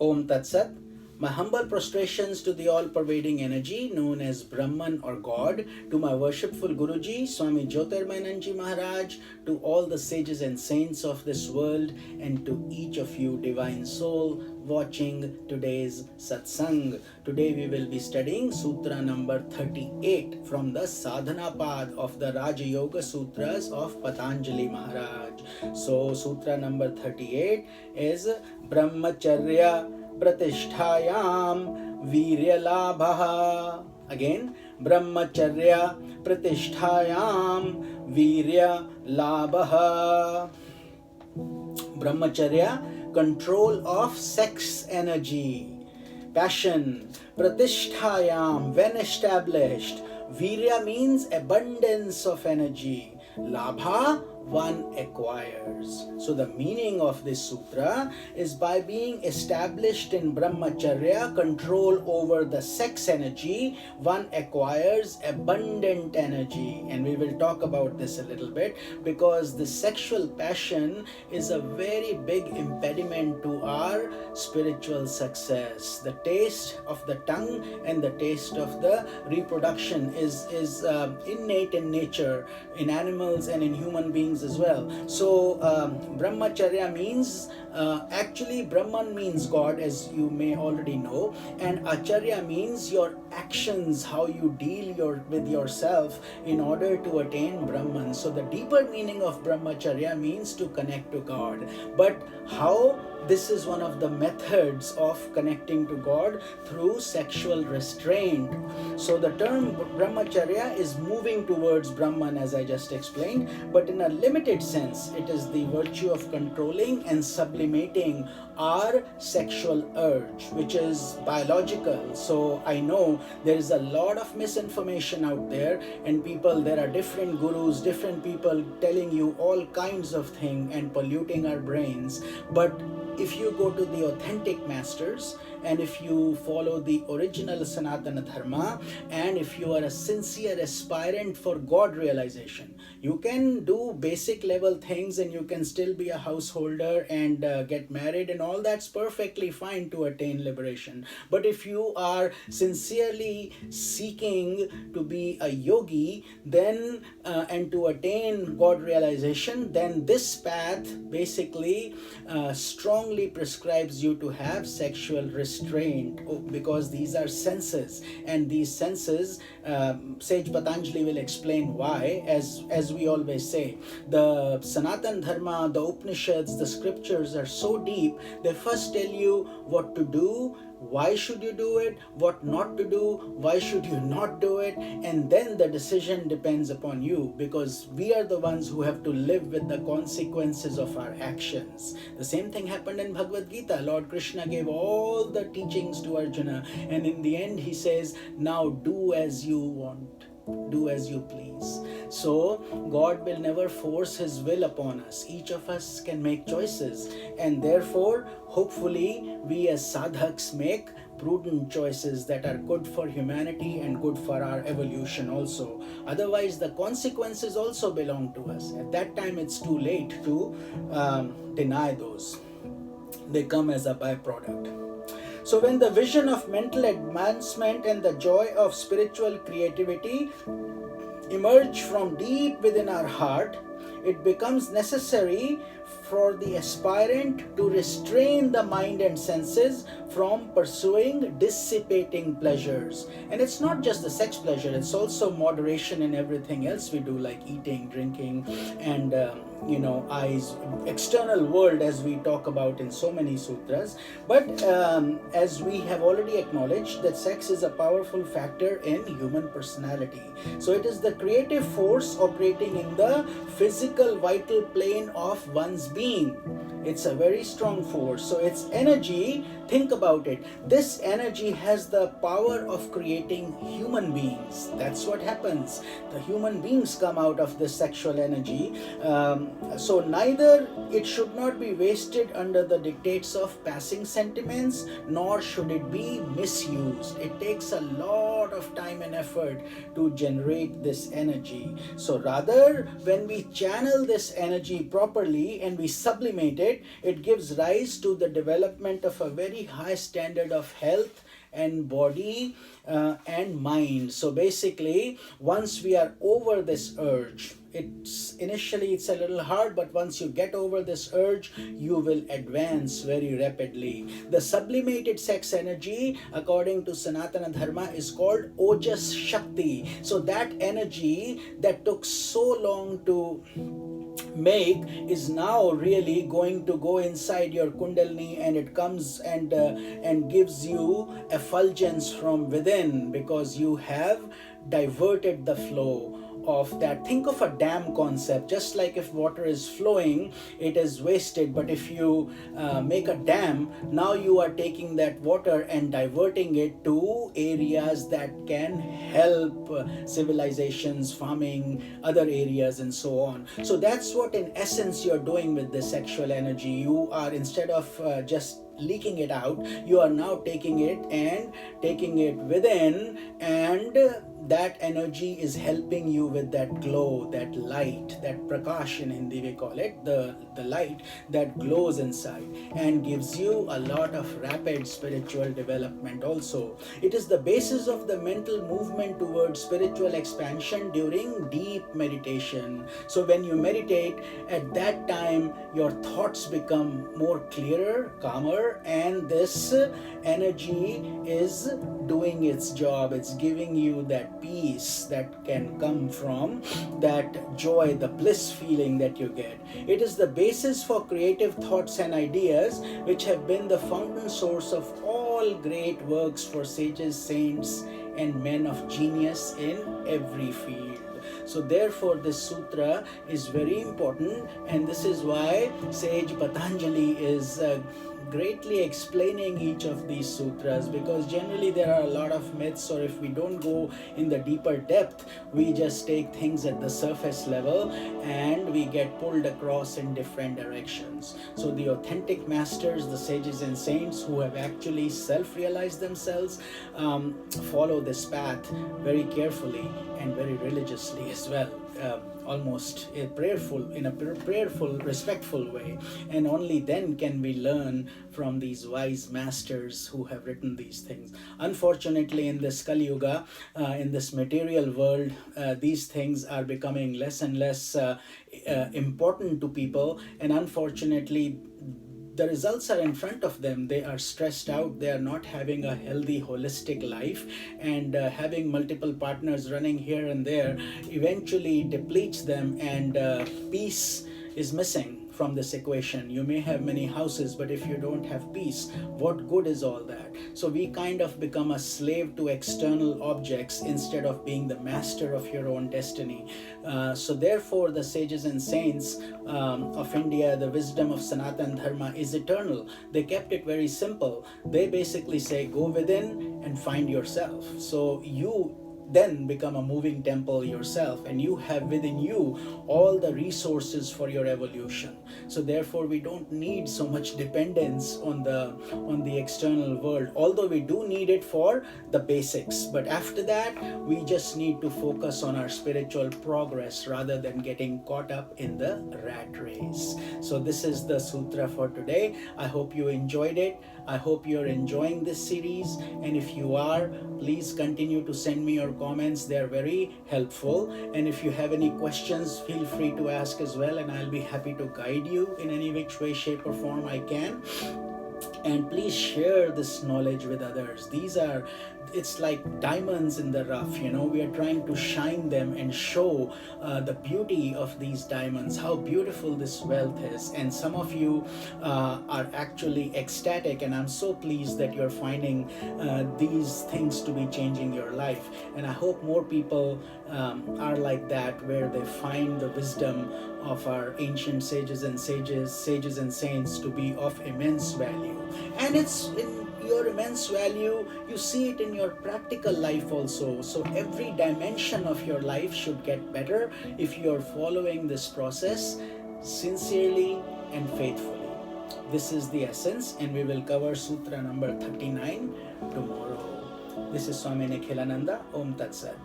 Om Tat Sat. My humble prostrations to the all-pervading energy known as Brahman or God, to my worshipful Guruji, Swami Jyotirmayananda Maharaj, to all the sages and saints of this world, and to each of you divine soul watching today's satsang. Today we will be studying Sutra number 38 from the Sadhana Pad of the Raja Yoga Sutras of Patanjali Maharaj. So Sutra number 38 is Brahmacharya Pratisthayam Viryalabha. Again, Brahmacharya Pratisthayam Viryalabha. Brahmacharya, control of sex energy, passion. Pratisthayam, when established. Virya means abundance of energy. Labha, one acquires. So the meaning of this sutra is by being established in Brahmacharya, control over the sex energy, one acquires abundant energy. And we will talk about this a little bit, because the sexual passion is a very big impediment to our spiritual success. The taste of the tongue and the taste of the reproduction is innate in nature, in animals and in human beings as well. So Brahmacharya means, actually Brahman means God, as you may already know, and Acharya means your actions, how you deal with yourself in order to attain Brahman. So the deeper meaning of Brahmacharya means to connect to God. But how? This is one of the methods of connecting to God, through sexual restraint. So the term Brahmacharya is moving towards Brahman, as I just explained, but in a limited sense, it is the virtue of controlling and sublimating our sexual urge, which is biological. So I know there is a lot of misinformation out there, and there are different gurus, different people telling you all kinds of things and polluting our brains. But if you go to the authentic masters, and if you follow the original Sanatana Dharma, and if you are a sincere aspirant for God realization, you can do basic level things and you can still be a householder and get married, and all that's perfectly fine to attain liberation. But if you are sincerely seeking to be a yogi, then and to attain God realization, then this path basically strongly prescribes you to have sexual restraint, because these are senses, and these senses, Sage Patanjali will explain why. As we always say, the Sanatan Dharma, the Upanishads, the scriptures are so deep. They first tell you what to do, why should you do it, what not to do, why should you not do it, and then the decision depends upon you, because we are the ones who have to live with the consequences of our actions. The same thing happened in Bhagavad Gita. Lord Krishna gave all the teachings to Arjuna, and in the end he says, now do as you want, do as you please. So God will never force his will upon us. Each of us can make choices, and therefore hopefully we as sadhaks make prudent choices that are good for humanity and good for our evolution also. Otherwise the consequences also belong to us. At that time it's too late to deny those. They come as a byproduct. So when the vision of mental advancement and the joy of spiritual creativity emerge from deep within our heart, it becomes necessary for the aspirant to restrain the mind and senses from pursuing dissipating pleasures. And it's not just the sex pleasure, it's also moderation in everything else we do, like eating, drinking, and eyes, external world, as we talk about in so many sutras. But as we have already acknowledged, that sex is a powerful factor in human personality. So it is the creative force operating in the physical vital plane of one's being. It's a very strong force. So its energy, think about it, this energy has the power of creating human beings. That's what happens. The human beings come out of this sexual energy. So neither it should not be wasted under the dictates of passing sentiments, nor should it be misused. It takes a lot of time and effort to generate this energy. So rather, when we channel this energy properly and we sublimate it, it, it gives rise to the development of a very high standard of health and body and mind. So basically, once we are over this urge, it's a little hard, but once you get over this urge, you will advance very rapidly. The sublimated sex energy, according to Sanatana Dharma, is called Ojas Shakti. So that energy that took so long to make is now really going to go inside your kundalini, and it comes and gives you effulgence from within, because you have diverted the flow of that. Think of a dam concept. Just like if water is flowing, it is wasted, but if you make a dam, now you are taking that water and diverting it to areas that can help civilizations, farming, other areas, and so on. So that's what in essence you're doing with the sexual energy. You are, instead of just leaking it out, you are now taking it and taking it within, and that energy is helping you with that glow, that light, that prakash in Hindi we call it, the light that glows inside and gives you a lot of rapid spiritual development also. It is the basis of the mental movement towards spiritual expansion during deep meditation. So when you meditate, at that time your thoughts become more clearer, calmer, and this energy is doing its job. It's giving you that peace that can come from that joy, the bliss feeling that you get. It is the basis for creative thoughts and ideas, which have been the fountain source of all great works for sages, saints, and men of genius in every field. So therefore this sutra is very important, and this is why sage Patanjali is greatly explaining each of these sutras, because generally there are a lot of myths, or if we don't go in the deeper depth, we just take things at the surface level and we get pulled across in different directions. So the authentic masters, the sages and saints who have actually self-realized themselves, follow this path very carefully and very religiously as well. Almost in a prayerful, respectful way, and only then can we learn from these wise masters who have written these things. Unfortunately, in this Kali Yuga, in this material world, these things are becoming less and less important to people, and unfortunately the results are in front of them. They are stressed out, they are not having a healthy holistic life, and having multiple partners running here and there eventually depletes them, and peace is missing from this equation. You may have many houses, but if you don't have peace, what good is all that? So we kind of become a slave to external objects instead of being the master of your own destiny. So therefore the sages and saints of India, the wisdom of Sanatana Dharma is eternal. They kept it very simple. They basically say, go within and find yourself. So you then become a moving temple yourself, and you have within you all the resources for your evolution. So therefore we don't need so much dependence on the external world, although we do need it for the basics. But after that, we just need to focus on our spiritual progress rather than getting caught up in the rat race. So this is the sutra for today. I hope you enjoyed it. I hope you're enjoying this series, and if you are, please continue to send me your comments. They're very helpful, and if you have any questions, feel free to ask as well, and I'll be happy to guide you in any which way, shape or form I can. And please share this knowledge with others. It's like diamonds in the rough, we are trying to shine them and show the beauty of these diamonds, how beautiful this wealth is. And some of you are actually ecstatic, and I'm so pleased that you're finding these things to be changing your life. And I hope more people are like that, where they find the wisdom of our ancient sages and saints to be of immense value. And it's in your immense value, you see it in your practical life also. So every dimension of your life should get better if you're following this process sincerely and faithfully. This is the essence, and we will cover Sutra number 39 tomorrow. This is Swami Nikhilananda. Om Tat Sat.